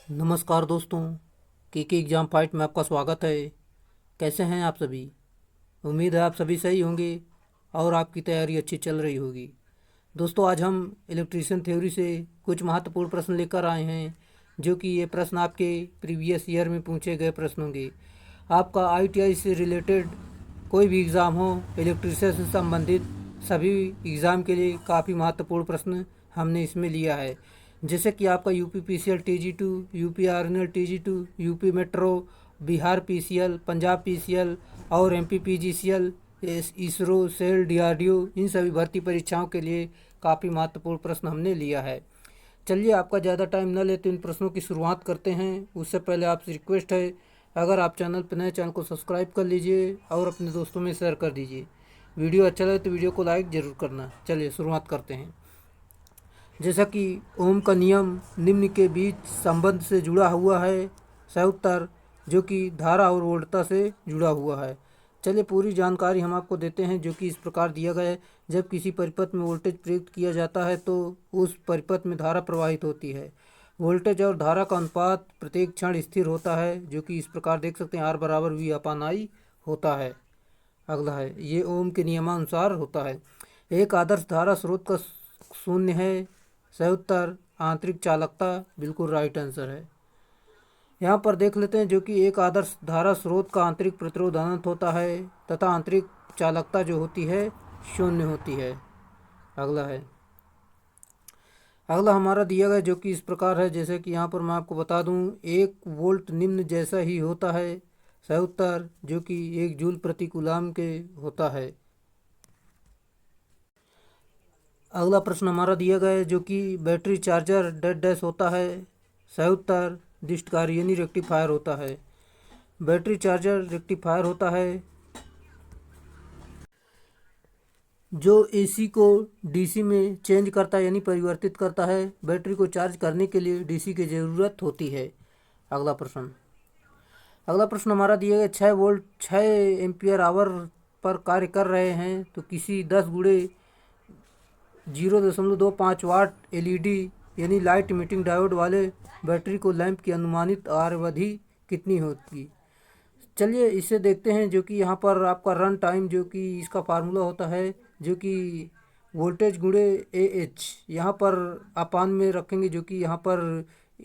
नमस्कार दोस्तों, के एग्ज़ाम फाइट में आपका स्वागत है। कैसे हैं आप सभी? उम्मीद है आप सभी सही होंगे और आपकी तैयारी अच्छी चल रही होगी। दोस्तों, आज हम इलेक्ट्रिशियन थ्योरी से कुछ महत्वपूर्ण प्रश्न लेकर आए हैं, जो कि ये प्रश्न आपके प्रीवियस ईयर में पूछे गए प्रश्न होंगे। आपका आईटीआई से रिलेटेड कोई भी एग्ज़ाम हो, इलेक्ट्रिशियन से संबंधित सभी एग्ज़ाम के लिए काफ़ी महत्वपूर्ण प्रश्न हमने इसमें लिया है। जैसे कि आपका UP PCL TG two, UP RNL TG two, UP metro, Bihar PCL, Punjab PCL और MP PGCL, ISRO, SAIL, DRDO, इन सभी भर्ती परीक्षाओं के लिए काफ़ी महत्वपूर्ण प्रश्न हमने लिया है। चलिए, आपका ज़्यादा टाइम न लेते इन प्रश्नों की शुरुआत करते हैं। उससे पहले आपसे रिक्वेस्ट है, अगर आप चैनल पर नए, चैनल को सब्सक्राइब कर लीजिए और अपने दोस्तों में शेयर कर दीजिए। वीडियो अच्छा लगे तो वीडियो को लाइक ज़रूर करना। चलिए शुरुआत करते हैं। जैसा कि ओम का नियम निम्न के बीच संबंध से जुड़ा हुआ है। सही उत्तर, जो कि धारा और वोल्टता से जुड़ा हुआ है। चलिए पूरी जानकारी हम आपको देते हैं, जो कि इस प्रकार दिया गया है। जब किसी परिपथ में वोल्टेज प्रयुक्त किया जाता है तो उस परिपथ में धारा प्रवाहित होती है। वोल्टेज और धारा का अनुपात प्रत्येक क्षण स्थिर होता है, जो कि इस प्रकार देख सकते हैं, R बराबर V/I होता है। अगला है, ये ओम के नियमानुसार होता है। एक आदर्श धारा स्रोत का शून्य है। सही उत्तर, आंतरिक चालकता बिल्कुल राइट आंसर है। यहाँ पर देख लेते हैं, जो कि एक आदर्श धारा स्रोत का आंतरिक प्रतिरोध अनंत होता है तथा आंतरिक चालकता जो होती है शून्य होती है। अगला हमारा दिया गया, जो कि इस प्रकार है। जैसे कि यहाँ पर मैं आपको बता दूँ, 1 वोल्ट निम्न जैसा ही होता है। सही उत्तर, जो कि 1 जूल प्रति कूलाम के होता है। अगला प्रश्न हमारा दिया गया है, जो कि बैटरी चार्जर डेड डैश होता है। सही उत्तर, दिष्टकारी यानी रेक्टिफायर होता है। बैटरी चार्जर रेक्टिफायर होता है जो एसी को डीसी में चेंज करता है यानी परिवर्तित करता है। बैटरी को चार्ज करने के लिए डीसी की ज़रूरत होती है। अगला प्रश्न हमारा दिया गया, 6 वोल्ट 6 एम्पियर आवर पर कार्य कर रहे हैं, तो किसी 10 × 0.25 वाट एलईडी यानी लाइट इमिटिंग डायोड वाले बैटरी को लैंप की अनुमानित अवधि कितनी होगी। चलिए इसे देखते हैं, जो कि यहाँ पर आपका रन टाइम, जो कि इसका फार्मूला होता है, जो कि वोल्टेज गुणे ए एच, यहाँ पर अपान में रखेंगे, जो कि यहाँ पर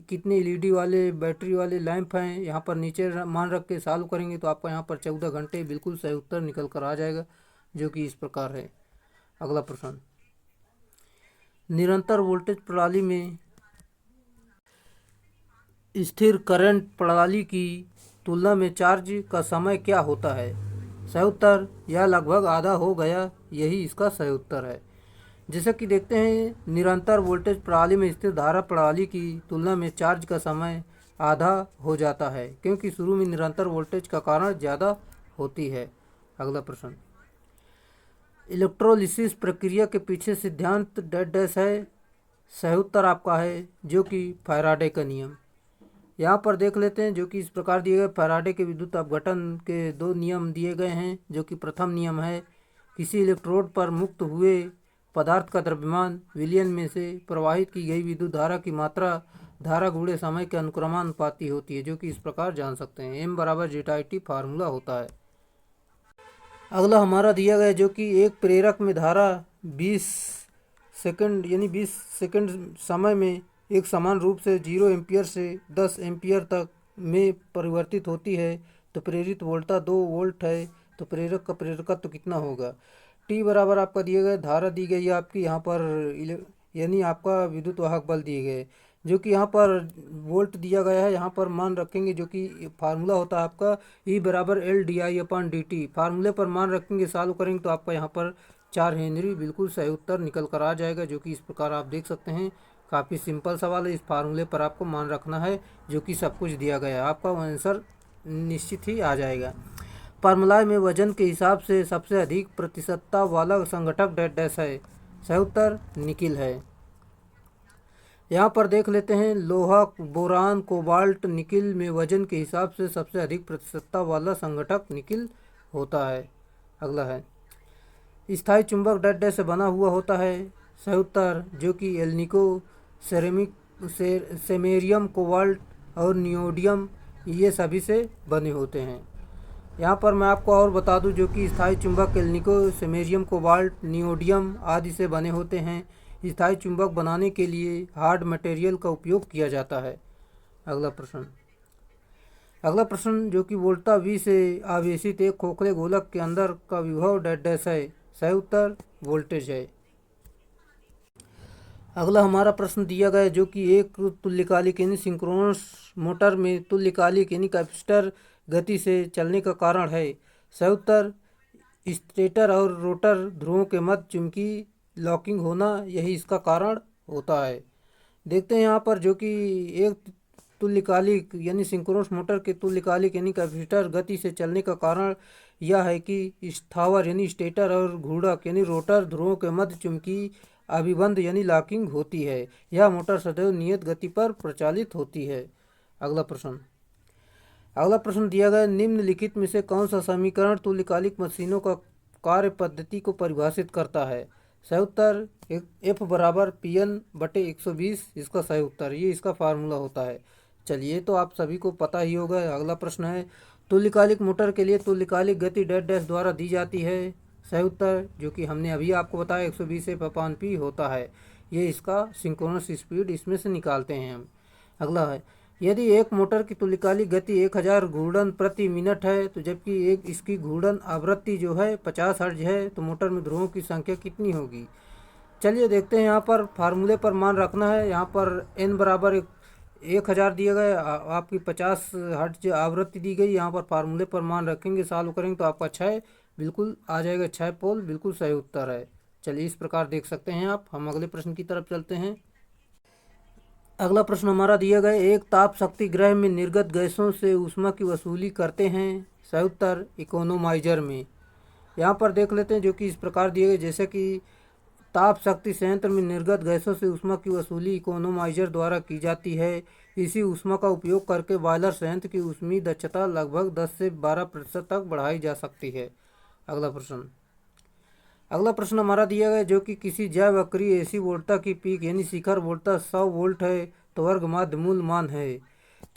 कितने एलईडी वाले बैटरी वाले लैंप हैं, यहाँ पर नीचे मान रख के सॉल्व करेंगे तो आपका यहाँ पर 14 घंटे बिल्कुल सही उत्तर निकल कर आ जाएगा, जो कि इस प्रकार है। अगला प्रश्न, निरंतर वोल्टेज प्रणाली में स्थिर करंट प्रणाली की तुलना में चार्ज का समय क्या होता है। सही उत्तर, यह लगभग आधा हो गया, यही इसका सही उत्तर है। जैसा कि देखते हैं, निरंतर वोल्टेज प्रणाली में स्थिर धारा प्रणाली की तुलना में चार्ज का समय आधा हो जाता है, क्योंकि शुरू में निरंतर वोल्टेज का कारण ज़्यादा होती है। अगला प्रश्न, इलेक्ट्रोलिसिस प्रक्रिया के पीछे सिद्धांत डेड डैश है। सही उत्तर आपका है, जो कि फैराडे का नियम। यहाँ पर देख लेते हैं, जो कि इस प्रकार दिए गए, फैराडे के विद्युत अपघटन के 2 नियम दिए गए हैं। जो कि प्रथम नियम है, किसी इलेक्ट्रोड पर मुक्त हुए पदार्थ का द्रव्यमान विलयन में से प्रवाहित की गई विद्युत धारा की मात्रा धारा गुणे समय के अनुक्रमानुपाती होती है, जो कि इस प्रकार जान सकते हैं। M बराबर ZIT फार्मूला होता है। अगला हमारा दिया गया, जो कि एक प्रेरक में धारा 20 सेकंड यानी 20 सेकंड समय में एक समान रूप से 0 एम्पियर से 10 एम्पियर तक में परिवर्तित होती है, तो प्रेरित वोल्टता 2 वोल्ट है, तो प्रेरक का प्रेरकत्व कितना होगा। टी बराबर आपका दिया गया, धारा दी गई है आपकी, यहाँ पर यानी आपका विद्युत वाहक बल दिए गए, जो कि यहाँ पर वोल्ट दिया गया है। यहाँ पर मान रखेंगे, जो कि फार्मूला होता है आपका E बराबर LdI/dt। फार्मूले पर मान रखेंगे, सॉल्व करेंगे तो आपका यहाँ पर 4 हेनरी बिल्कुल सही उत्तर निकल कर आ जाएगा, जो कि इस प्रकार आप देख सकते हैं। काफ़ी सिंपल सवाल है, इस फार्मूले पर आपको मान रखना है, जो कि सब कुछ दिया गया है, आपका आंसर निश्चित ही आ जाएगा। फार्मूला में वजन के हिसाब से सबसे अधिक प्रतिशतता वाला संगठक डेड डैश है। सही उत्तर निकिल है। यहाँ पर देख लेते हैं, लोहा, बोरान, कोबाल्ट, निकिल में वजन के हिसाब से सबसे अधिक प्रतिशतता वाला संगठक निकिल होता है। अगला है, स्थायी चुंबक डेड डैश से बना हुआ होता है। सही उत्तर, जो कि एल्निको, सेरेमिक, सेमेरियम, कोबाल्ट, और नियोडियम ये सभी से बने होते हैं। यहाँ पर मैं आपको और बता दूं जो कि स्थायी चुंबक एल्निको, सेमेरियम, कोबाल्ट, नियोडियम आदि से बने होते हैं। स्थायी चुंबक बनाने के लिए हार्ड मटेरियल का उपयोग किया जाता है। अगला प्रश्न जो कि वोल्टा V से आवेशित एक खोखले गोलक के अंदर का विभव डैश है। सही उत्तर वोल्टेज है। अगला हमारा प्रश्न दिया गया जो कि एक तुल्यकालिक यानी सिंक्रोनस मोटर में तुल्यकालिक यानी कैपेसिटर गति से चलने का कारण है। सही उत्तर स्टेटर और रोटर ध्रुवों के मध्य चुंबकीय लॉकिंग होना, यही इसका कारण होता है। देखते हैं यहाँ पर जो कि एक तुल्यकालिक यानी सिंक्रोनस मोटर के तुल्यकालिक यानी कैपेसिटर गति से चलने का कारण यह है कि स्थावर यानी स्टेटर और घूर्णक यानी रोटर ध्रुवों के मध्य चुंबकीय अभिबंध यानी लॉकिंग होती है। यह मोटर सदैव नियत गति पर प्रचालित होती है। अगला प्रश्न दिया गया निम्नलिखित में से कौन सा समीकरण तुल्यकालिक मशीनों का कार्य पद्धति को परिभाषित करता है। सही उत्तर F बराबर PN/120 इसका सही उत्तर, ये इसका फार्मूला होता है। चलिए तो आप सभी को पता ही होगा। अगला प्रश्न है तुल्यकालिक मोटर के लिए तुल्यकालिक गति डैश द्वारा दी जाती है। सही उत्तर जो कि हमने अभी आपको बताया 120F/P होता है। ये इसका सिंक्रोनस स्पीड इसमें से निकालते हैं हम। अगला है यदि एक मोटर की तुल्यकालिक गति 1000 घूर्णन प्रति मिनट है तो जबकि एक इसकी घूर्णन आवृत्ति जो है 50 हर्ट्ज है तो मोटर में ध्रुवों की संख्या कितनी होगी। चलिए देखते हैं। यहाँ पर फार्मूले पर मान रखना है। यहाँ पर n बराबर 1000 दिया गया, आपकी 50 हर्ट्ज आवृत्ति दी गई। यहाँ पर फार्मूले पर मान रखेंगे, सॉल्व करेंगे तो आपका 6 बिल्कुल आ जाएगा। 6 पोल बिल्कुल सही उत्तर है। चलिए इस प्रकार देख सकते हैं आप। हम अगले प्रश्न की तरफ चलते हैं। अगला प्रश्न हमारा दिया गया एक ताप शक्ति गृह में निर्गत गैसों से ऊष्मा की वसूली करते हैं। सही उत्तर इकोनोमाइजर में। यहाँ पर देख लेते हैं जो कि इस प्रकार दिए गए जैसे कि ताप शक्ति संयंत्र में निर्गत गैसों से ऊष्मा की वसूली इकोनोमाइजर द्वारा की जाती है। इसी ऊष्मा का उपयोग करके बॉयलर संयंत्र की ऊष्मीय दक्षता लगभग 10 से 12% तक बढ़ाई जा सकती है। अगला प्रश्न हमारा दिया गया जो कि किसी जैव अक्रिय एसी वोल्टता की पीक यानी शिखर वोल्टता 100 वोल्ट है तो वर्ग माध्य मूल मान है।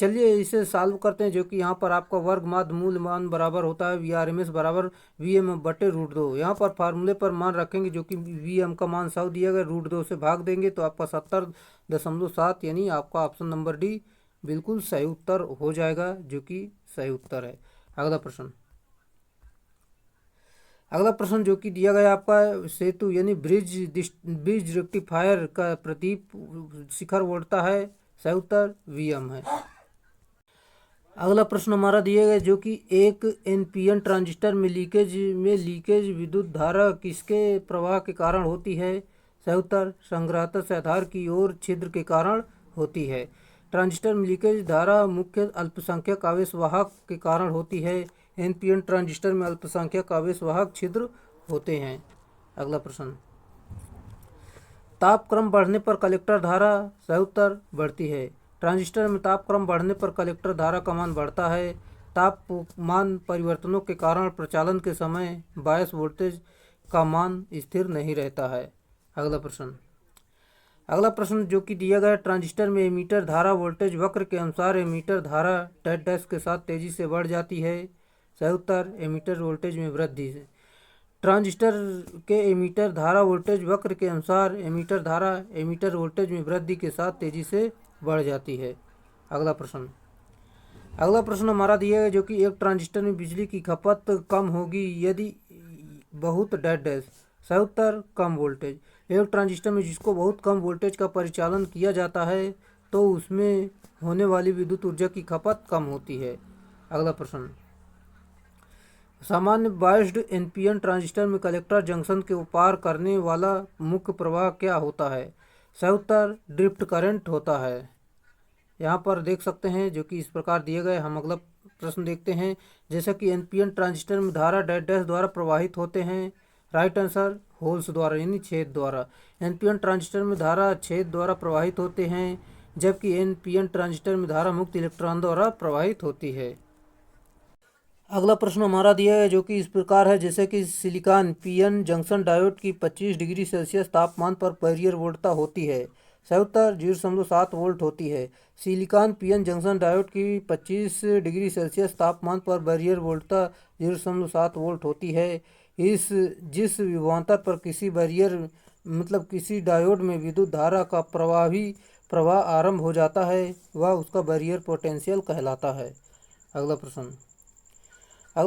चलिए इसे सॉल्व करते हैं जो कि यहाँ पर आपका वर्ग माध्य मूल मान बराबर होता है VRMS बराबर VM/√2। यहाँ पर फार्मूले पर मान रखेंगे जो कि VM का मान 100 दिया गया, √2 से भाग देंगे तो आपका 70.7 यानी आपका ऑप्शन नंबर डी बिल्कुल सही उत्तर हो जाएगा जो कि सही उत्तर है। अगला प्रश्न जो कि दिया गया आपका सेतु यानी ब्रिज रेक्टिफायर का प्रतीक शिखर वोल्टता है। सही उत्तर VM है। अगला प्रश्न हमारा दिया गया जो कि एक NPN ट्रांजिस्टर में लीकेज विद्युत धारा किसके प्रवाह के कारण होती है। सही उत्तर संग्राहक से आधार की ओर छिद्र के कारण होती है। ट्रांजिस्टर में लीकेज धारा मुख्य अल्पसंख्यक आवेश वाहक के कारण होती है। NPN ट्रांजिस्टर में अल्पसंख्यक आवेश वाहक छिद्र होते हैं। अगला प्रश्न तापक्रम बढ़ने पर कलेक्टर धारा। सही उत्तर बढ़ती है। ट्रांजिस्टर में तापक्रम बढ़ने पर कलेक्टर धारा का मान बढ़ता है। तापमान परिवर्तनों के कारण प्रचालन के समय बायस वोल्टेज का मान स्थिर नहीं रहता है। अगला प्रश्न जो कि दिया गया ट्रांजिस्टर में एमीटर धारा वोल्टेज वक्र के अनुसार एमीटर धारा डैश के साथ तेजी से बढ़ जाती है। सही उत्तर एमीटर वोल्टेज में वृद्धि से। ट्रांजिस्टर के एमीटर धारा वोल्टेज वक्र के अनुसार एमीटर धारा एमीटर वोल्टेज में वृद्धि के साथ तेजी से बढ़ जाती है। अगला प्रश्न हमारा दिया है जो कि एक ट्रांजिस्टर में बिजली की खपत कम होगी यदि बहुत डैश। सही उत्तर कम वोल्टेज। एक ट्रांजिस्टर में जिसको बहुत कम वोल्टेज का परिचालन किया जाता है तो उसमें होने वाली विद्युत ऊर्जा की खपत कम होती है। अगला प्रश्न सामान्य बायस्ड NPN ट्रांजिस्टर में कलेक्टर जंक्शन के पार करने वाला मुख्य प्रवाह क्या होता है। सही उत्तर ड्रिफ्ट करंट होता है। यहाँ पर देख सकते हैं जो कि इस प्रकार दिए गए। हम अगला प्रश्न देखते हैं जैसा कि NPN ट्रांजिस्टर में धारा डैश द्वारा प्रवाहित होते हैं। राइट आंसर होल्स द्वारा यानी छेद द्वारा। NPN ट्रांजिस्टर में धारा छेद द्वारा प्रवाहित होते हैं जबकि NPN ट्रांजिस्टर में धारा मुक्त इलेक्ट्रॉन द्वारा प्रवाहित होती है। अगला प्रश्न हमारा दिया है जो कि इस प्रकार है जैसे कि सिलिकॉन PN जंक्शन डायोड की 25 डिग्री सेल्सियस तापमान पर बैरियर वोल्टता होती है। सही उत्तर 0.7 वोल्ट होती है। सिलिकॉन पीएन जंक्शन डायोड की 25 डिग्री सेल्सियस तापमान पर बैरियर वोल्टता 0.7 वोल्ट होती है। इस जिस विभवांतर पर किसी बैरियर मतलब किसी डायोड में विद्युत धारा का प्रवाह आरंभ हो जाता है वह उसका बैरियर पोटेंशियल कहलाता है। अगला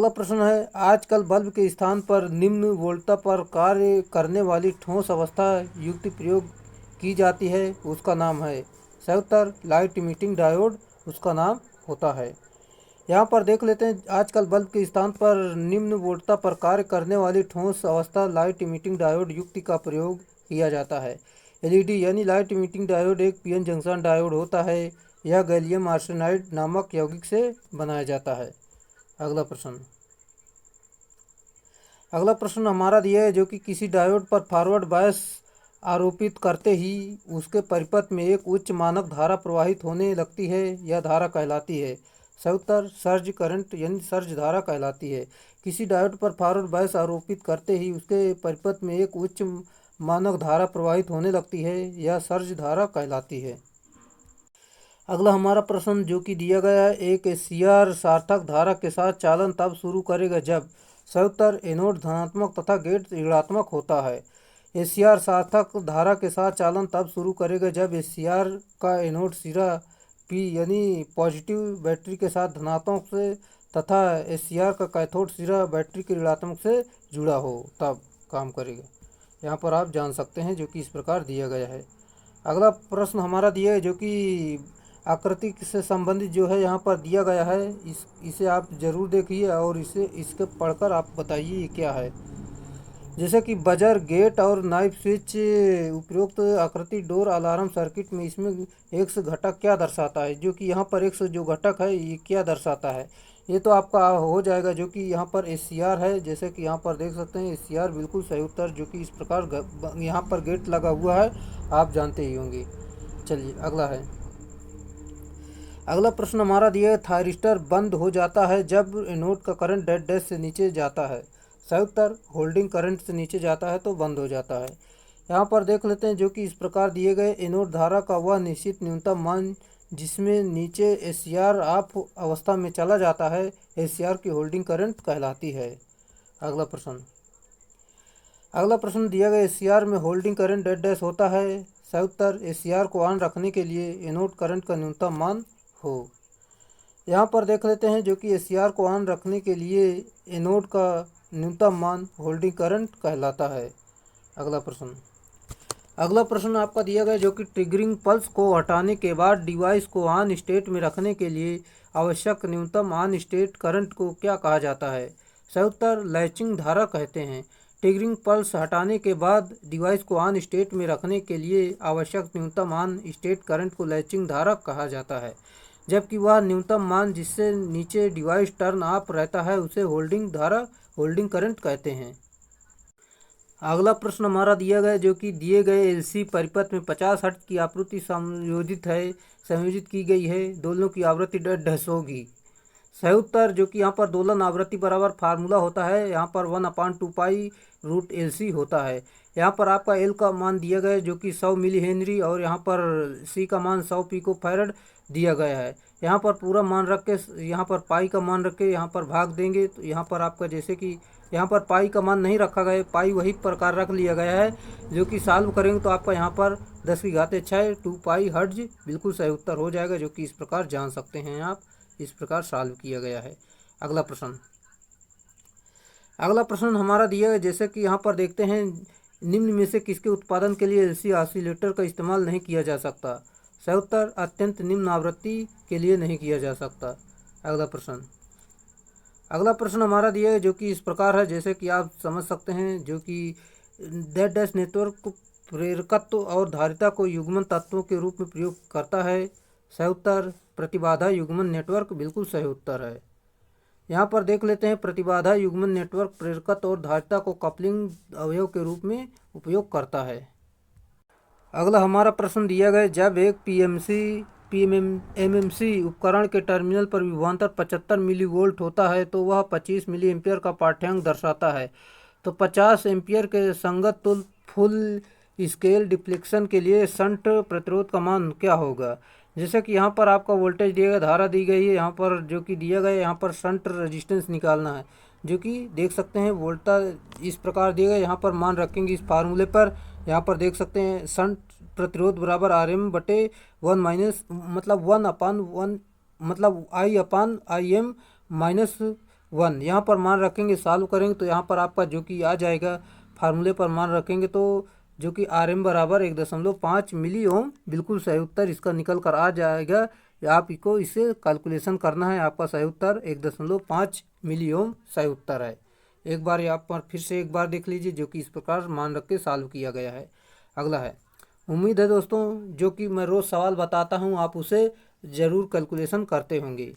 प्रश्न है, आजकल बल्ब के स्थान पर निम्न वोल्टता पर कार्य करने वाली ठोस अवस्था युक्ति प्रयोग की जाती है, उसका नाम है। सही उत्तर लाइट इमिटिंग डायोड उसका नाम होता है। यहाँ पर देख लेते हैं, आजकल बल्ब के स्थान पर निम्न वोल्टता पर कार्य करने वाली ठोस अवस्था लाइट इमिटिंग डायोड युक्ति का प्रयोग किया जाता है। एलईडी यानी लाइट इमिटिंग डायोड एक पीएन जंक्शन डायोड होता है। यह गैलियम आर्सेनाइड नामक यौगिक से बनाया जाता है। अगला प्रश्न हमारा दिया है, जो कि किसी डायोड पर फॉरवर्ड बायस आरोपित करते ही उसके परिपथ में एक उच्च मानक धारा प्रवाहित होने लगती है, यह धारा कहलाती है। सही उत्तर सर्ज करंट यानी सर्ज धारा कहलाती है। किसी डायोड पर फॉरवर्ड बायस आरोपित करते ही उसके परिपथ में एक उच्च मानक धारा प्रवाहित होने लगती है, यह सर्ज धारा कहलाती है। अगला हमारा प्रश्न जो कि दिया गया है, एक एसीआर सार्थक धारा के साथ चालन तब शुरू करेगा जब। सही उत्तर एनोड धनात्मक तथा गेट ऋणात्मक होता है। एसीआर सार्थक धारा के साथ चालन तब शुरू करेगा जब एसीआर का एनोड सिरा पी यानी पॉजिटिव बैटरी के साथ धनात्मक से तथा एसीआर का कैथोड सिरा बैटरी के ऋणात्मक से जुड़ा हो, तब काम करेगा। यहाँ पर आप जान सकते हैं, जो कि इस प्रकार दिया गया है। अगला प्रश्न हमारा दिया है, जो कि आकृति से संबंधित जो है यहाँ पर दिया गया है, इसे आप ज़रूर देखिए और इसके पढ़कर आप बताइए ये क्या है। जैसे कि बजर गेट और नाइफ स्विच उपरोक्त आकृति डोर अलार्म सर्किट में इसमें एक्स घटक क्या दर्शाता है, जो कि यहाँ पर एक्स जो घटक है ये क्या दर्शाता है, ये तो आपका हो जाएगा, जो कि यहाँ पर एसीआर है। जैसे कि यहाँ पर देख सकते हैं एसीआर बिल्कुल सही उत्तर, जो कि इस प्रकार यहाँ पर गेट लगा हुआ है, आप जानते ही होंगे। चलिए अगला प्रश्न हमारा दिया है, थायरिस्टर बंद हो जाता है जब एनोड का करंट डेड डैश से नीचे जाता है। सही उत्तर होल्डिंग करंट से नीचे जाता है तो बंद हो जाता है। यहाँ पर देख लेते हैं, जो कि इस प्रकार दिए गए एनोड धारा का वह निश्चित न्यूनतम मान जिसमें नीचे एसीआर ऑफ अवस्था में चला जाता है, एसीआर की होल्डिंग करंट कहलाती है। अगला प्रश्न दिया गया, एसीआर में होल्डिंग करंट डेड डैश होता है। सही उत्तर एसीआर को ऑन रखने के लिए एनोड करंट का न्यूनतम मान हो। यहाँ पर देख लेते हैं, जो कि एसीआर को ऑन रखने के लिए एनोड का न्यूनतम मान होल्डिंग करंट कहलाता है। अगला प्रश्न आपका दिया गया, जो कि ट्रिगरिंग पल्स को हटाने के बाद डिवाइस को ऑन स्टेट में रखने के लिए आवश्यक न्यूनतम ऑन स्टेट करंट को क्या कहा जाता है। सही उत्तर लैचिंग धारा कहते हैं। ट्रिगरिंग पल्स हटाने के बाद डिवाइस को ऑन स्टेट में रखने के लिए आवश्यक न्यूनतम ऑन स्टेट करंट को लैचिंग धारा कहा जाता है, जबकि वह न्यूनतम मान जिससे नीचे डिवाइस टर्न ऑफ रहता है उसे होल्डिंग करंट कहते हैं। अगला प्रश्न हमारा दिया गया, जो कि दिए गए एलसी परिपथ में 50 हर्ट्ज की आवृत्ति संयोजित की गई है, दोनों की आवृत्ति डेड डैश होगी। सही उत्तर, जो कि यहाँ पर दोलन आवृत्ति बराबर फार्मूला होता है, यहाँ पर 1/2π√LC होता है। यहाँ पर आपका एल का मान दिया गया है, जो कि 100 मिली हेनरी, और यहाँ पर सी का मान 100 पिको फैरड दिया गया है। यहाँ पर पूरा मान रख के यहाँ पर पाई का मान रख के यहाँ पर भाग देंगे, तो यहाँ पर आपका जैसे कि यहाँ पर पाई का मान नहीं रखा गया है, पाई वही प्रकार रख लिया गया है, जो कि सॉल्व करेंगे तो आपका यहाँ पर 10⁻⁶ 2π हर्ट्ज बिल्कुल सही उत्तर हो जाएगा, जो कि इस प्रकार जान सकते हैं आप, इस प्रकार सॉल्व किया गया है। अगला प्रश्न हमारा दिया है, जैसे कि यहाँ पर देखते हैं, निम्न में से किसके उत्पादन के लिए एलसी ऑसिलेटर का इस्तेमाल नहीं किया जा सकता। सही उत्तर अत्यंत निम्न आवृत्ति के लिए नहीं किया जा सकता। अगला प्रश्न हमारा दिया है, जो कि इस प्रकार है, जैसे कि आप समझ सकते हैं, जो कि डेड डैश नेटवर्क प्रेरकत्व और धारिता को युग्मन तत्वों के रूप में प्रयोग करता है। सही उत्तर प्रतिबाधा युग्मन नेटवर्क बिल्कुल सही उत्तर है। यहाँ पर देख लेते हैं, प्रतिबाधा युग्मन नेटवर्क प्रेरकत्व और धारिता को कपलिंग अवयव के रूप में उपयोग करता है। अगला हमारा प्रश्न दिया गया, जब एक एमएमसी उपकरण के टर्मिनल पर विभवांतर 75 मिलीवोल्ट होता है तो वह 25 मिली एम्पियर का पाठ्यांक दर्शाता है। तो 50 एम्पियर के संगत तुल्य फुल स्केल डिफ्लेक्शन के लिए शंट प्रतिरोध का मान क्या होगा। जैसे कि यहाँ पर आपका वोल्टेज दिया गया, धारा दी गई है, यहाँ पर जो कि दिया गया है, यहाँ पर शंट रेजिस्टेंस निकालना है, जो कि देख सकते हैं वोल्टेज इस प्रकार दिया गया। यहाँ पर मान रखेंगे इस फार्मूले पर। यहाँ पर देख सकते हैं शंट प्रतिरोध बराबर RM/1 माइनस मतलब 1/1 मतलब I/IM-1। यहाँ पर मान रखेंगे, सॉल्व करेंगे तो यहाँ पर आपका जो कि आ जाएगा, फार्मूले पर मान रखेंगे तो जो कि RM बराबर 1.5 मिली ओम, बिल्कुल सही उत्तर इसका निकल कर आ जाएगा। आपको इसे कैलकुलेशन करना है, आपका सही उत्तर 1.5 मिली ओम सही उत्तर है। एक बार यहाँ पर फिर से एक बार देख लीजिए, जो कि इस प्रकार मान रख के सॉल्व किया गया है। अगला है, उम्मीद है दोस्तों जो कि मैं रोज़ सवाल बताता हूँ आप उसे ज़रूर कैलकुलेशन करते होंगे।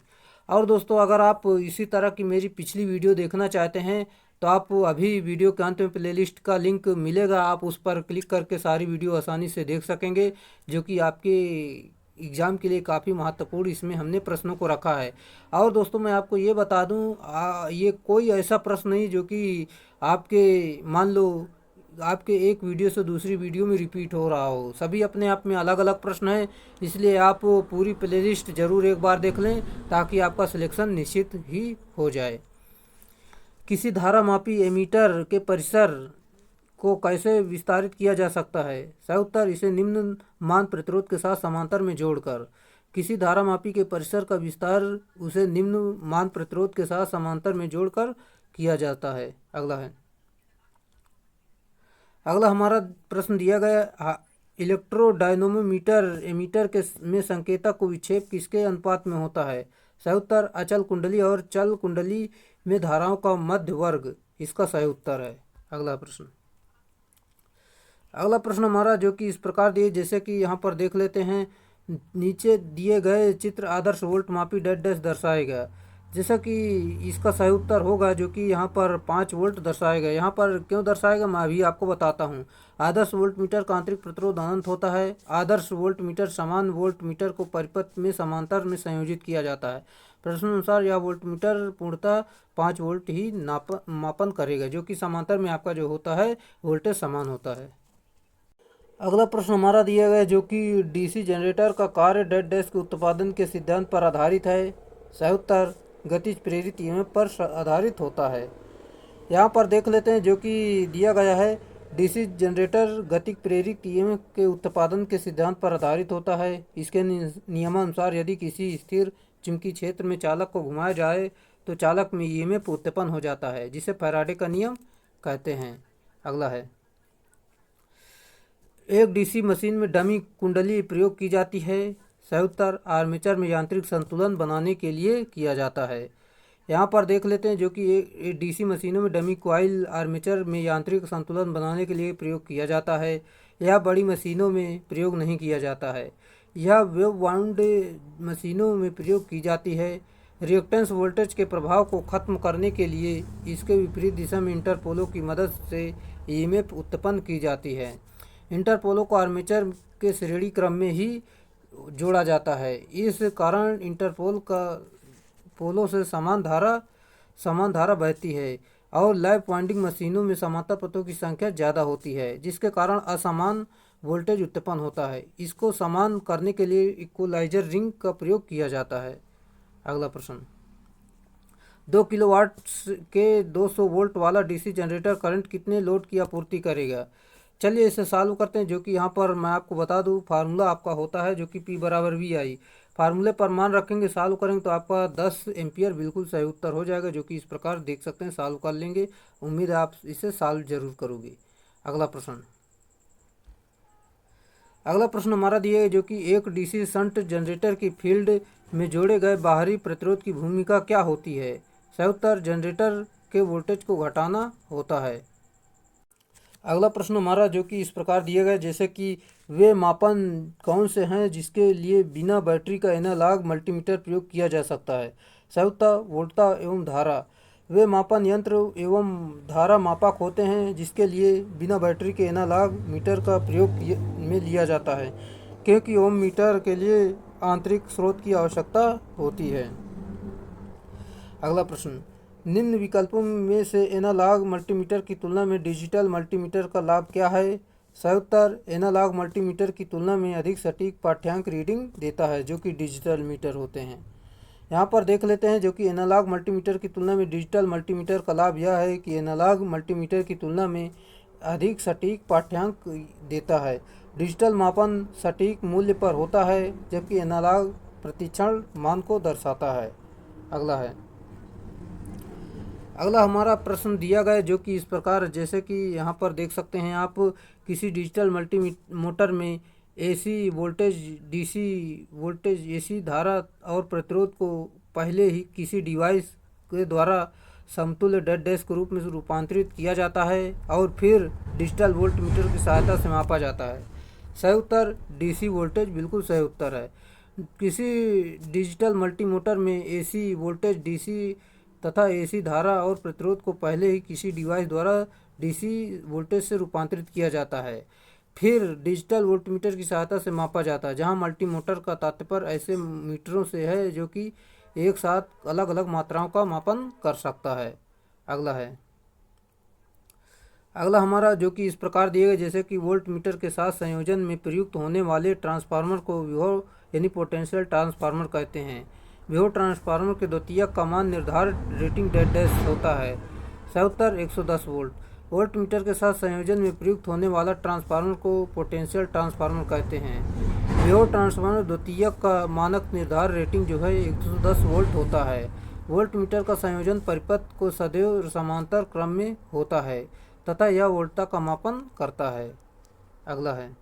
और दोस्तों अगर आप इसी तरह की मेरी पिछली वीडियो देखना चाहते हैं तो आप अभी वीडियो के अंत में प्लेलिस्ट का लिंक मिलेगा, आप उस पर क्लिक करके सारी वीडियो आसानी से देख सकेंगे, जो कि आपके एग्ज़ाम के लिए काफ़ी महत्वपूर्ण इसमें हमने प्रश्नों को रखा है। और दोस्तों मैं आपको ये बता दूं, ये कोई ऐसा प्रश्न नहीं जो कि आपके मान लो आपके एक वीडियो से दूसरी वीडियो में रिपीट हो रहा हो। सभी अपने आप में अलग अलग प्रश्न हैं, इसलिए आप पूरी प्लेलिस्ट ज़रूर एक बार देख लें ताकि आपका सिलेक्शन निश्चित ही हो जाए। किसी धारा मापी एमीटर के परिसर को कैसे विस्तारित किया जा सकता है। सही उत्तर, इसे निम्न मान प्रतिरोध के साथ समांतर में जोड़कर। किसी धारा मापी के परिसर का विस्तार उसे निम्न मान प्रतिरोध के साथ समांतर में जोड़कर किया जाता है। अगला हमारा प्रश्न दिया गया, इलेक्ट्रोडायनोमीटर एमीटर के में संकेतक को विक्षेप किसके अनुपात में होता है। सही उत्तर, अचल कुंडली और चल कुंडली में धाराओं का मध्य वर्ग इसका सही उत्तर है। अगला प्रश्न हमारा जो कि इस प्रकार दिए, जैसे कि यहाँ पर देख लेते हैं, नीचे दिए गए चित्र आदर्श वोल्ट मापी डैश डैश दर्शाएगा। जैसा कि इसका सही उत्तर होगा जो कि यहाँ पर 5 वोल्ट दर्शाएगा। यहाँ पर क्यों दर्शाएगा मैं अभी आपको बताता हूँ। आदर्श वोल्ट मीटर का आंतरिक प्रतिरोध अनंत होता है। आदर्श वोल्ट मीटर समान वोल्ट मीटर को परिपथ में समांतर में संयोजित किया जाता है। प्रश्नानुसार यह वोल्ट मीटर पूर्णतः 5 वोल्ट ही मापन करेगा, जो कि समांतर में आपका जो होता है वोल्टेज समान होता है। अगला प्रश्न हमारा दिया गया जो कि डीसी जनरेटर का कार्य डैश डैश के उत्पादन के सिद्धांत पर आधारित है। सही उत्तर, गतिज प्रेरित ईएमएफ पर आधारित होता है। यहाँ पर देख लेते हैं जो कि दिया गया है, डीसी जनरेटर गतिज प्रेरित ईएमएफ के उत्पादन के सिद्धांत पर आधारित होता है। इसके नियमानुसार यदि किसी स्थिर चुंबकीय क्षेत्र में चालक को घुमाया जाए तो चालक में ईएमएफ उत्पन्न हो जाता है, जिसे फैराडे का नियम कहते हैं। अगला है, एक डीसी मशीन में डमी कुंडली प्रयोग की जाती है। सही उत्तर, आर्मेचर में यांत्रिक संतुलन बनाने के लिए किया जाता है। यहाँ पर देख लेते हैं जो कि एक डीसी मशीनों में डमी कॉइल आर्मेचर में यांत्रिक संतुलन बनाने के लिए प्रयोग किया जाता है। यह बड़ी मशीनों में प्रयोग नहीं किया जाता है। यह वेव वाउंड मशीनों में प्रयोग की जाती है। रिएक्टेंस वोल्टेज के प्रभाव को खत्म करने के लिए इसके विपरीत दिशा में इंटरपोलों की मदद से ईएमएफ उत्पन्न की जाती है। इंटरपोलों को आर्मेचर के श्रेणी क्रम में ही जोड़ा जाता है। इस कारण इंटरपोल का पोलों से समान धारा बहती है और लैप वाइंडिंग मशीनों में समांतर पथों की संख्या ज़्यादा होती है, जिसके कारण असमान वोल्टेज उत्पन्न होता है। इसको समान करने के लिए इक्वलाइजर रिंग का प्रयोग किया जाता है। अगला प्रश्न, 2 किलोवाट के 200 वोल्ट वाला डीसी जनरेटर करंट कितने लोड की आपूर्ति करेगा। चलिए इसे सॉल्व करते हैं, जो कि यहाँ पर मैं आपको बता दूँ फार्मूला आपका होता है जो कि P बराबर VI। फार्मूले पर मान रखेंगे, सॉल्व करेंगे तो आपका 10 एम्पियर बिल्कुल सही उत्तर हो जाएगा, जो कि इस प्रकार देख सकते हैं, सॉल्व कर लेंगे। उम्मीद है आप इसे सॉल्व जरूर करोगे। अगला प्रश्न हमारा दिया है जो कि एक डीसी शंट जनरेटर की फील्ड में जोड़े गए बाहरी प्रतिरोध की भूमिका क्या होती है। सही उत्तर, जनरेटर के वोल्टेज को घटाना होता है। अगला प्रश्न हमारा जो कि इस प्रकार दिया गया, जैसे कि वे मापन कौन से हैं जिसके लिए बिना बैटरी का एनालॉग मल्टीमीटर प्रयोग किया जा सकता है। सही उत्तर, वोल्टता एवं धारा। वे मापन यंत्र एवं धारा मापक होते हैं जिसके लिए बिना बैटरी के एनालॉग मीटर का प्रयोग में लिया जाता है, क्योंकि ओम मीटर के लिए आंतरिक स्रोत की आवश्यकता होती है। अगला प्रश्न, निम्न विकल्पों में से एनालॉग मल्टीमीटर की तुलना में डिजिटल मल्टीमीटर का लाभ क्या है। सही उत्तर एनालॉग मल्टीमीटर की तुलना में अधिक सटीक पाठ्यांक रीडिंग देता है, जो कि डिजिटल मीटर होते हैं। यहाँ पर देख लेते हैं जो कि एनालॉग मल्टीमीटर की तुलना में डिजिटल मल्टीमीटर का लाभ यह है कि एनालॉग मल्टीमीटर की तुलना में अधिक सटीक पाठ्यांक देता है। डिजिटल मापन सटीक मूल्य पर होता है, जबकि एनालॉग प्रतिक्षण मान को दर्शाता है। अगला हमारा प्रश्न दिया गया जो कि इस प्रकार, जैसे कि यहाँ पर देख सकते हैं आप, किसी डिजिटल मोटर में AC voltage, DC voltage, AC धारा और प्रतिरोध को पहले ही किसी डिवाइस के द्वारा समतुल्य डेड डैश के रूप में रूपांतरित किया जाता है और फिर डिजिटल वोल्टमीटर की सहायता से मापा जाता है। सही उत्तर डीसी वोल्टेज बिल्कुल सही उत्तर है। किसी डिजिटल मल्टीमीटर में एसी वोल्टेज, डीसी तथा एसी धारा और प्रतिरोध को पहले ही किसी डिवाइस द्वारा डीसी वोल्टेज से रूपांतरित किया जाता है, फिर डिजिटल वोल्टमीटर की सहायता से मापा जाता है, जहां मल्टीमीटर का तात्पर्य ऐसे मीटरों से है जो कि एक साथ अलग अलग मात्राओं का मापन कर सकता है। अगला हमारा जो कि इस प्रकार दिए गए, जैसे कि वोल्ट मीटर के साथ संयोजन में प्रयुक्त होने वाले ट्रांसफार्मर को विभव यानी पोटेंशियल ट्रांसफार्मर कहते हैं। विभव ट्रांसफार्मर के द्वितीयक का मान निर्धारित रेटिंग डेड डैश होता है। सही उत्तर 110 वोल्ट। वोल्ट मीटर के साथ संयोजन में प्रयुक्त होने वाला ट्रांसफार्मर को पोटेंशियल ट्रांसफार्मर कहते हैं। विभव ट्रांसफार्मर द्वितीयक का मानक निर्धारित रेटिंग जो है 110 वोल्ट होता है। वोल्ट मीटर का संयोजन परिपथ को सदैव समांतर क्रम में होता है तथा यह वोल्टता का मापन करता है। अगला है,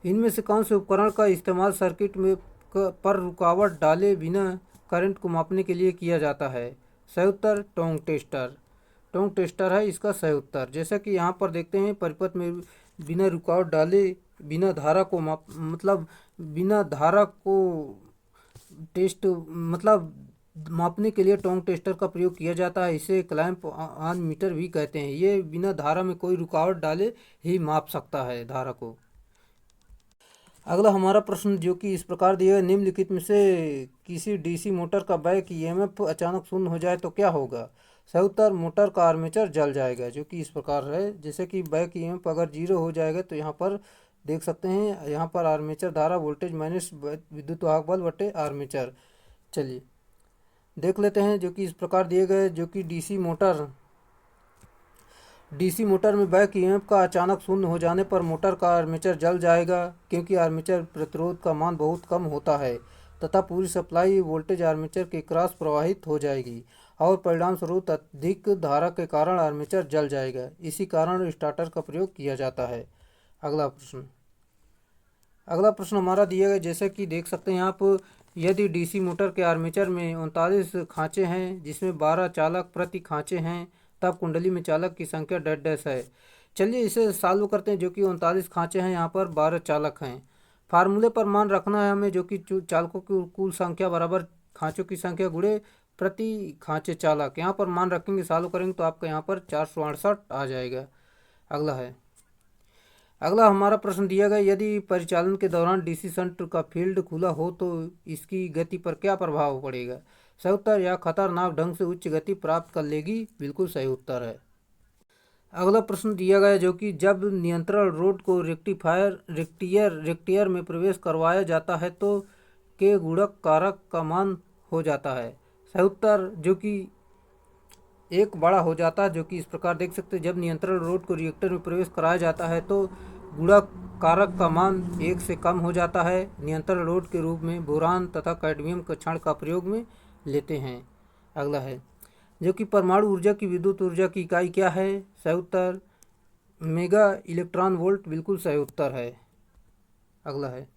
इनमें से कौन से उपकरण का इस्तेमाल सर्किट में पर रुकावट डाले बिना करंट को मापने के लिए किया जाता है? सही उत्तर टोंग टेस्टर। टोंग टेस्टर है इसका सही उत्तर। जैसा कि यहाँ पर देखते हैं, परिपथ में बिना रुकावट डाले बिना धारा को बिना धारा को टेस्ट मापने के लिए टोंग टेस्टर का प्रयोग किया जाता है। इसे क्लैंप ऑन मीटर भी कहते हैं। ये बिना धारा में कोई रुकावट डाले ही माप सकता है धारा को। अगला हमारा प्रश्न जो कि इस प्रकार दिया है, निम्नलिखित में से किसी डीसी मोटर का बैक ईएमएफ अचानक शून्य हो जाए तो क्या होगा? सही उत्तर मोटर का आर्मेचर जल जाएगा, जो कि इस प्रकार है। जैसे कि बैक ईएमएफ अगर 0 हो जाएगा तो यहाँ पर देख सकते हैं, यहाँ पर आर्मेचर धारा वोल्टेज माइनस विद्युत वाहक बल बटे आर्मेचर। चलिए देख लेते हैं जो कि इस प्रकार दिए गए, जो कि डीसी मोटर में बैक ईएमएफ का अचानक शून्य हो जाने पर मोटर का आर्मेचर जल जाएगा, क्योंकि आर्मेचर प्रतिरोध का मान बहुत कम होता है तथा पूरी सप्लाई वोल्टेज आर्मेचर के क्रॉस प्रवाहित हो जाएगी और परिणाम स्वरूप अधिक धारा के कारण आर्मेचर जल जाएगा। इसी कारण स्टार्टर का प्रयोग किया जाता है। अगला प्रश्न हमारा दिया गया, जैसे कि देख सकते हैं आप, यदि डीसी मोटर के आर्मेचर में 39 खांचे हैं जिसमें 12 चालक प्रति खांचे हैं, तब कुंडली में चालक की संख्या डेड डैश है। चलिए इसे सॉल्व करते हैं। जो कि 39 खांचे हैं, यहाँ पर 12 चालक हैं। फार्मूले पर मान रखना है हमें, जो कि चालकों की कुल संख्या बराबर खांचों की संख्या गुणे प्रति खांचे चालक। यहाँ पर मान रखेंगे, सॉल्व करेंगे तो आपका यहाँ पर 468 आ जाएगा। अगला हमारा प्रश्न दिया गया, यदि परिचालन के दौरान डीसी शंट का फील्ड खुला हो तो इसकी गति पर क्या प्रभाव पड़ेगा? सही उत्तर यह खतरनाक ढंग से उच्च गति प्राप्त कर लेगी। बिल्कुल सही उत्तर है। अगला प्रश्न दिया गया, जो कि जब नियंत्रण रोड को रेक्टियर में प्रवेश करवाया जाता है तो के गुणक कारक का मान हो जाता है। सही उत्तर जो कि 1 बड़ा हो जाता है, जो कि इस प्रकार देख सकते हैं, जब नियंत्रण रोड को रिएक्टर में प्रवेश कराया जाता है तो गुणक कारक का मान 1 से कम हो जाता है। नियंत्रण रोड के रूप में बोरान तथा कैडमियम के क्षण का प्रयोग में लेते हैं। अगला है, जो कि परमाणु ऊर्जा की विद्युत ऊर्जा की इकाई क्या है? सही उत्तर मेगा इलेक्ट्रॉन वोल्ट। बिल्कुल सही उत्तर है। अगला है,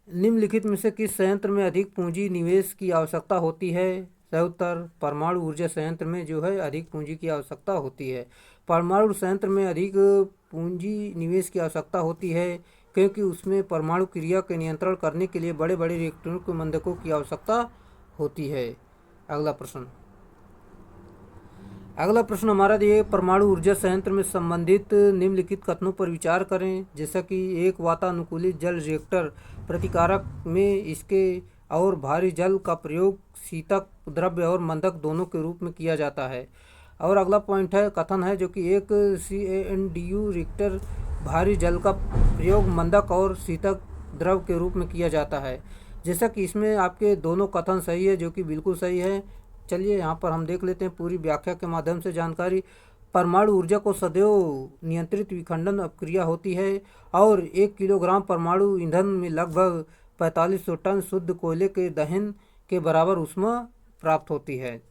निम्नलिखित में से किस संयंत्र में अधिक पूंजी निवेश की आवश्यकता होती है? सही उत्तर परमाणु ऊर्जा संयंत्र में जो है अधिक पूंजी की आवश्यकता होती है। परमाणु संयंत्र में अधिक पूंजी निवेश की आवश्यकता होती है क्योंकि उसमें परमाणु क्रिया के नियंत्रण करने के लिए बड़े बड़े रिएक्टरों के मंदकों की आवश्यकता होती है। अगला प्रश्न हमारा दिए, परमाणु ऊर्जा संयंत्र में संबंधित निम्नलिखित कथनों पर विचार करें। जैसा कि एक वातानुकूलित जल रिएक्टर प्रतिकारक में इसके और भारी जल का प्रयोग शीतक द्रव्य और मंदक दोनों के रूप में किया जाता है। और अगला पॉइंट है कथन है जो कि एक CANDU रिएक्टर भारी जल का प्रयोग मंदक और शीतक द्रव के रूप में किया जाता है। जैसा कि इसमें आपके दोनों कथन सही है, जो कि बिल्कुल सही है। चलिए यहाँ पर हम देख लेते हैं पूरी व्याख्या के माध्यम से जानकारी। परमाणु ऊर्जा को सदैव नियंत्रित विखंडन अपक्रिया होती है और 1 किलोग्राम परमाणु ईंधन में लगभग 4500 टन शुद्ध कोयले के दहन के बराबर ऊष्मा प्राप्त होती है।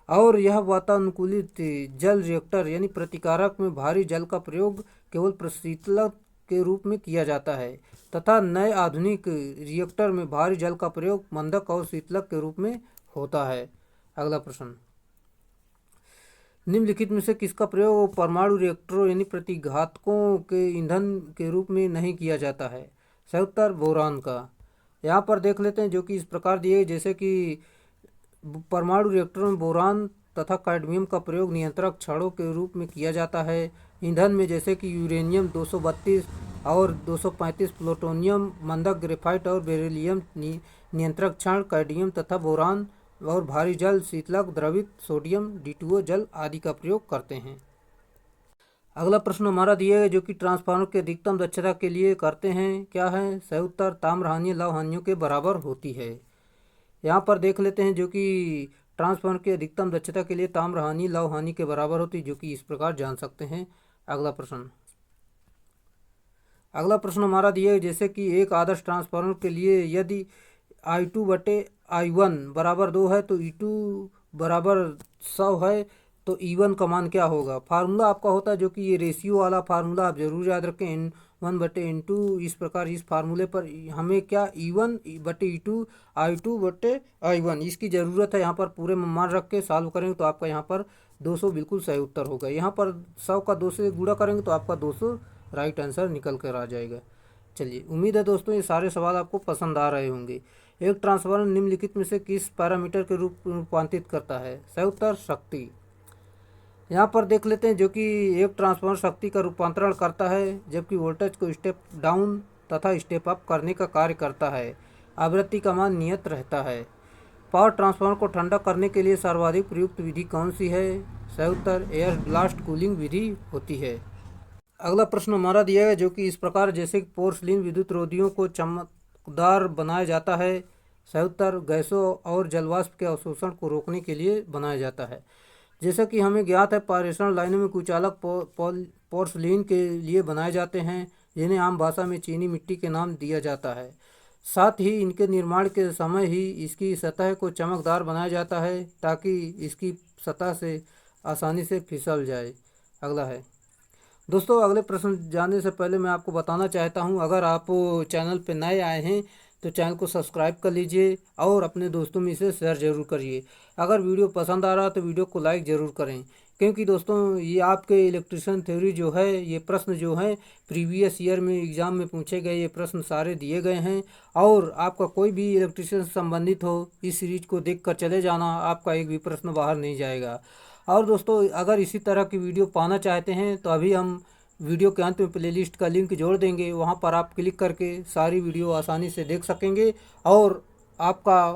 और यह वातानुकूलित जल रिएक्टर यानी प्रतिकारक में भारी जल का प्रयोग केवल प्रशीतलक के रूप में किया जाता है तथा नए आधुनिक रिएक्टर में भारी जल का प्रयोग मंदक और शीतलक के रूप में होता है। अगला प्रश्न, निम्नलिखित में से किसका प्रयोग परमाणु रिएक्टरों यानी प्रतिघातकों के ईंधन के रूप में नहीं किया जाता है? सही उत्तर बोरान का। यहाँ पर देख लेते हैं जो कि इस प्रकार दिए, जैसे कि परमाणु रिएक्टरों में बोरान तथा कैडमियम का प्रयोग नियंत्रक छड़ों के रूप में किया जाता है। ईंधन में जैसे कि यूरेनियम 232 और 235, प्लूटोनियम मंदक ग्रेफाइट और बेरिलियम नियंत्रक क्षण, कैडमियम तथा बोरान और भारी जल शीतलक द्रवित सोडियम D2O जल आदि का प्रयोग करते हैं। अगला प्रश्न हमारा दिया है जो कि ट्रांसफार्मर की अधिकतम दक्षता के लिए करते हैं, क्या है? सही उत्तर ताम्र हानि लौह हानियों के बराबर होती है। यहाँ पर देख लेते हैं जो कि ट्रांसफार्मर की अधिकतम दक्षता के लिए ताम्र हानि लौह हानि के बराबर होती है, जो कि इस प्रकार जान सकते हैं। अगला प्रश्न हमारा दिया है जैसे कि एक आदर्श ट्रांसफार्मर के लिए यदि I2/I1 बराबर 2 है तो E2 बराबर 100 है तो E1 का मान क्या होगा? फार्मूला आपका होता है जो कि ये रेशियो वाला फार्मूला आप जरूर याद रखें, N1/N2। इस प्रकार इस फार्मूले पर हमें क्या E1/E2 I2/I1 इसकी ज़रूरत है। यहाँ पर पूरे में मान रख के सॉल्व करेंगे तो आपका यहाँ पर 200 बिल्कुल सही उत्तर होगा। यहाँ पर 100 का 2 से गुणा करेंगे तो आपका 200 राइट आंसर निकल कर आ जाएगा। चलिए, उम्मीद है दोस्तों ये सारे सवाल आपको पसंद आ रहे होंगे। एक ट्रांसफार्मर निम्नलिखित में से किस पैरामीटर के रूप में रूपांतरित करता है? सही उत्तर शक्ति। यहाँ पर देख लेते हैं जो कि एक ट्रांसफार्मर शक्ति का रूपांतरण करता है, जबकि वोल्टेज को स्टेप डाउन तथा स्टेप अप करने का कार्य करता है। आवृत्ति का मान नियत रहता है। पावर ट्रांसफार्मर को ठंडा करने के लिए सर्वाधिक प्रयुक्त विधि कौन सी है? सही उत्तर एयर ब्लास्ट कूलिंग विधि होती है। अगला प्रश्न हमारा दिया है जो कि इस प्रकार, जैसे पोर्सलिन विद्युत रोधियों को चमकदार बनाया जाता है। सही उत्तर गैसों और जलवाष्प के अवशोषण को रोकने के लिए बनाया जाता है। जैसा कि हमें ज्ञात है पारेषण लाइनों में कुचालक पोर्सलिन के लिए बनाए जाते हैं, जिन्हें आम भाषा में चीनी मिट्टी के नाम दिया जाता है। साथ ही इनके निर्माण के समय ही इसकी सतह को चमकदार बनाया जाता है ताकि इसकी सतह से आसानी से फिसल जाए। अगला है दोस्तों, अगले प्रश्न जानने से पहले मैं आपको बताना चाहता हूं, अगर आप चैनल पर नए आए हैं तो चैनल को सब्सक्राइब कर लीजिए और अपने दोस्तों में इसे शेयर ज़रूर करिए। अगर वीडियो पसंद आ रहा है तो वीडियो को लाइक ज़रूर करें, क्योंकि दोस्तों ये आपके इलेक्ट्रिशियन थ्योरी जो है, ये प्रश्न जो हैं प्रीवियस ईयर में एग्ज़ाम में पूछे गए ये प्रश्न सारे दिए गए हैं। और आपका कोई भी इलेक्ट्रिशियन से संबंधित हो, इस सीरीज को देख कर चले जाना, आपका एक भी प्रश्न बाहर नहीं जाएगा। और दोस्तों, अगर इसी तरह की वीडियो पाना चाहते हैं तो अभी हम वीडियो के अंत में प्लेलिस्ट का लिंक जोड़ देंगे, वहां पर आप क्लिक करके सारी वीडियो आसानी से देख सकेंगे और आपका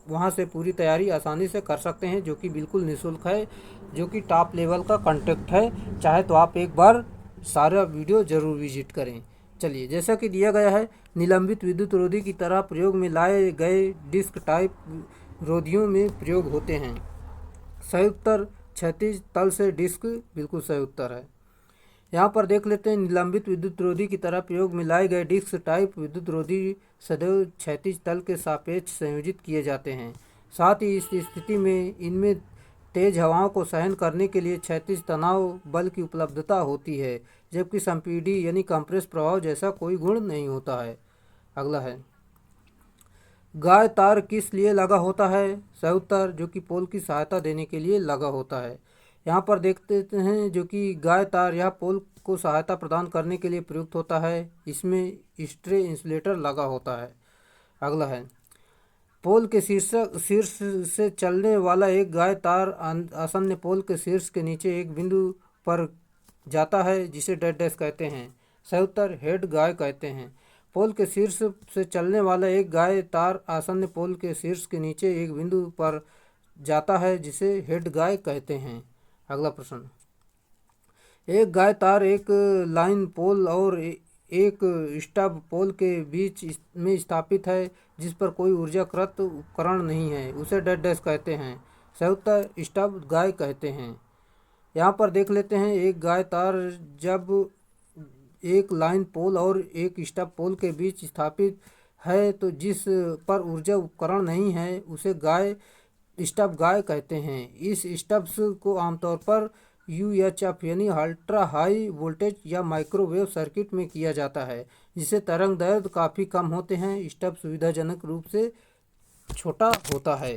वहां से पूरी तैयारी आसानी से कर सकते हैं, जो कि बिल्कुल निःशुल्क है, जो कि टॉप लेवल का कंटेंट है। चाहे तो आप एक बार सारा वीडियो ज़रूर विजिट करें। चलिए, जैसा कि दिया गया है, निलंबित विद्युत रोधी की तरह प्रयोग में लाए गए डिस्क टाइप रोधियों में प्रयोग होते हैं। सही उत्तर क्षैतिज तल से डिस्क बिल्कुल सही उत्तर है। यहाँ पर देख लेते हैं, निलंबित विद्युत रोधी की तरह प्रयोग में लाए गए डिस्क टाइप विद्युत रोधी सदैव क्षैतिज तल के सापेक्ष संयोजित किए जाते हैं। साथ ही इस स्थिति में इनमें तेज हवाओं को सहन करने के लिए क्षैतिज तनाव बल की उपलब्धता होती है, जबकि संपीडी यानी कंप्रेस प्रभाव जैसा कोई गुण नहीं होता है। अगला है, गाय तार किस लिए लगा होता है? सही उत्तर जो कि पोल की सहायता देने के लिए लगा होता है। यहाँ पर देखते हैं जो कि गाय तार यह पोल को सहायता प्रदान करने के लिए प्रयुक्त होता है। इसमें स्ट्रे इंसुलेटर लगा होता है। अगला है, पोल के शीर्ष से चलने वाला एक गाय तार आसन्न पोल के शीर्ष के नीचे एक बिंदु पर जाता है, जिसे डेड डैश कहते हैं। सही उत्तर हेड गाय कहते हैं। पोल के शीर्ष से चलने वाला एक गाय तार आसन्न पोल के शीर्ष के नीचे एक बिंदु पर जाता है, जिसे हेड गाय कहते हैं। अगला प्रश्न, एक गाय तार एक लाइन पोल और एक स्टब पोल के बीच में स्थापित है जिस पर कोई ऊर्जाकृत उपकरण नहीं है, उसे डैश डैश कहते हैं। संयुक्त स्टब गाय कहते हैं। यहाँ पर देख लेते हैं, एक गाय तार जब एक लाइन पोल और एक स्टब पोल के बीच स्थापित है तो जिस पर ऊर्जा उपकरण नहीं है उसे गाय स्टब गाय कहते हैं। इस स्टब्स को आमतौर पर यूएचएफ यानी अल्ट्रा हाई वोल्टेज या माइक्रोवेव सर्किट में किया जाता है, जिससे तरंग दैर्ध्य काफ़ी कम होते हैं। स्टब सुविधाजनक रूप से छोटा होता है।